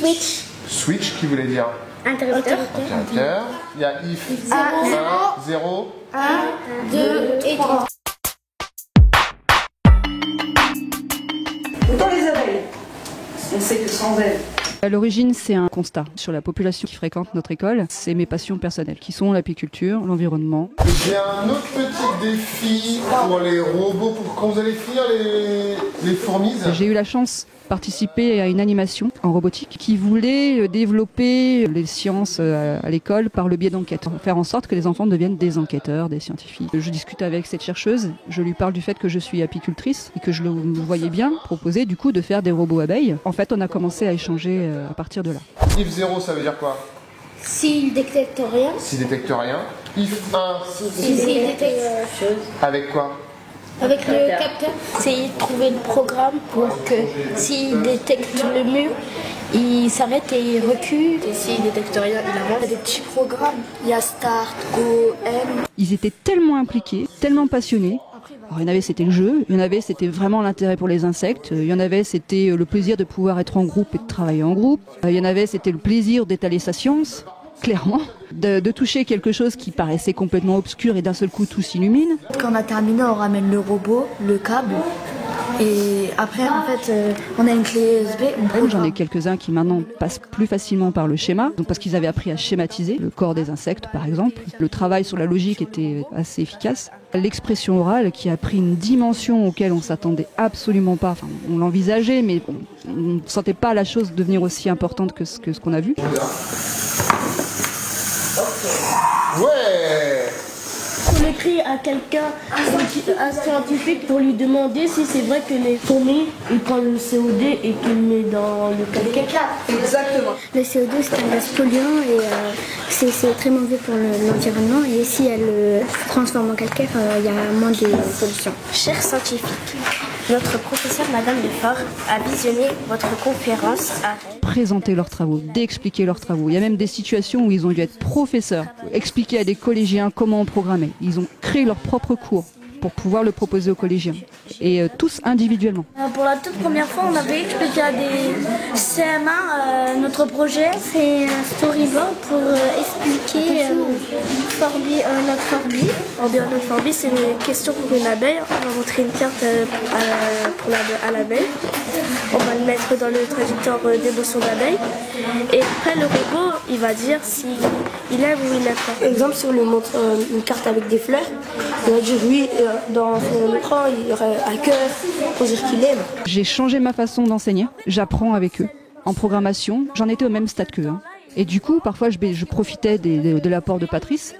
Switch. Switch qui voulait dire Interrupteur. interrupteur. Il y a if 1, 0, 1, 2 et 3. Dans les abeilles, on sait que sans elles. À l'origine, c'est un constat sur la population qui fréquente notre école. C'est mes passions personnelles, qui sont l'apiculture, l'environnement. J'ai un autre petit défi pour les robots, pour quand vous allez finir les fourmis. J'ai eu la chance de participer à une animation en robotique qui voulait développer les sciences à l'école par le biais d'enquêtes. Faire en sorte que les enfants deviennent des enquêteurs, des scientifiques. Je discute avec cette chercheuse, je lui parle du fait que je suis apicultrice et que je le voyais bien proposer du coup de faire des robots abeilles. En fait, on a commencé à échanger à partir de là. If 0, ça veut dire quoi? S'il détecte rien. S'il détecte rien. If 1, S'il détecte avec quoi? avec le capteur. Essayer de trouver le programme pour que s'il détecte le mur, il s'arrête et il recule. Et s'il détecte rien, il avance. Il y a des petits programmes. Il y a Start, Go, M. Ils étaient tellement impliqués, tellement passionnés. Alors, il y en avait, c'était le jeu. Il y en avait, c'était vraiment l'intérêt pour les insectes. Il y en avait, c'était le plaisir de pouvoir être en groupe et de travailler en groupe. Il y en avait, c'était le plaisir d'étaler sa science, clairement. De toucher quelque chose qui paraissait complètement obscur et d'un seul coup tout s'illumine. Quand on a terminé, on ramène le robot, le câble. Et après, en fait, on a une clé USB. J'en ai quelques-uns qui maintenant passent plus facilement par le schéma, donc parce qu'ils avaient appris à schématiser le corps des insectes, par exemple. Le travail sur la logique était assez efficace. L'expression orale qui a pris une dimension auquel on s'attendait absolument pas. Enfin, on l'envisageait, mais on ne sentait pas la chose devenir aussi importante que ce qu'on a vu. Ouais! On écrit à quelqu'un, un scientifique, pour lui demander si c'est vrai que les fourmis, ils prennent le CO2 et qu'ils le mettent dans le calcaire. Exactement. Le CO2, c'est un gaz polluant et c'est très mauvais pour l'environnement. Et si elle le transforme en calcaire, il y a moins de pollution. Chers scientifiques, notre professeur Madame Lefort a visionné votre conférence à présenter leurs travaux, d'expliquer leurs travaux. Il y a même des situations où ils ont dû être professeurs, expliquer à des collégiens comment on programmait. Ils ont créé leur propre cours pour pouvoir le proposer aux collégiens, et tous individuellement. Pour la toute première fois, on avait expliqué à des CM1 notre projet. C'est un storyboard pour expliquer notre forbie. Notre forbie, c'est une question pour une abeille. On va montrer une carte à l'abeille. On va le mettre dans le traducteur d'émotion d'abeille. Et après, le robot, il va dire s'il aime ou il n'aime pas. Par exemple, si on lui montre une carte avec des fleurs, il va dire oui. Dans son écran, il y aurait un cœur pour dire qu'il aime. J'ai changé ma façon d'enseigner, j'apprends avec eux. En programmation, j'en étais au même stade qu'eux. Et du coup, parfois, je profitais de l'apport de Patrice.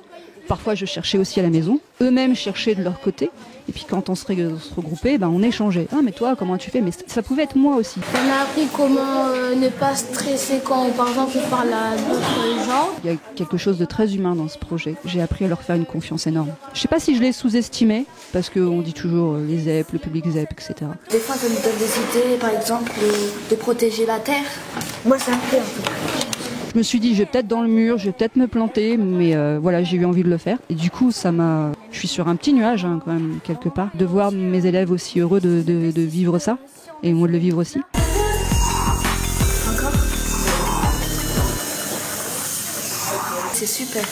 Parfois, je cherchais aussi à la maison. Eux-mêmes cherchaient de leur côté. Et puis, quand on se regroupait, on échangeait. Ah, mais toi, comment tu fais? Mais ça pouvait être moi aussi. On a appris comment ne pas stresser quand, par exemple, on parle à d'autres gens. Il y a quelque chose de très humain dans ce projet. J'ai appris à leur faire une confiance énorme. Je sais pas si je les sous-estimais, parce qu'on dit toujours les ZEP, le public ZEP, etc. Des fois, ça nous donne des idées, par exemple, de protéger la terre. Moi, ça me plaît un peu. Je me suis dit, je vais peut-être dans le mur, je vais peut-être me planter, mais voilà, j'ai eu envie de le faire. Et du coup, je suis sur un petit nuage quand même, quelque part, de voir mes élèves aussi heureux de vivre ça, et moi de le vivre aussi. C'est super.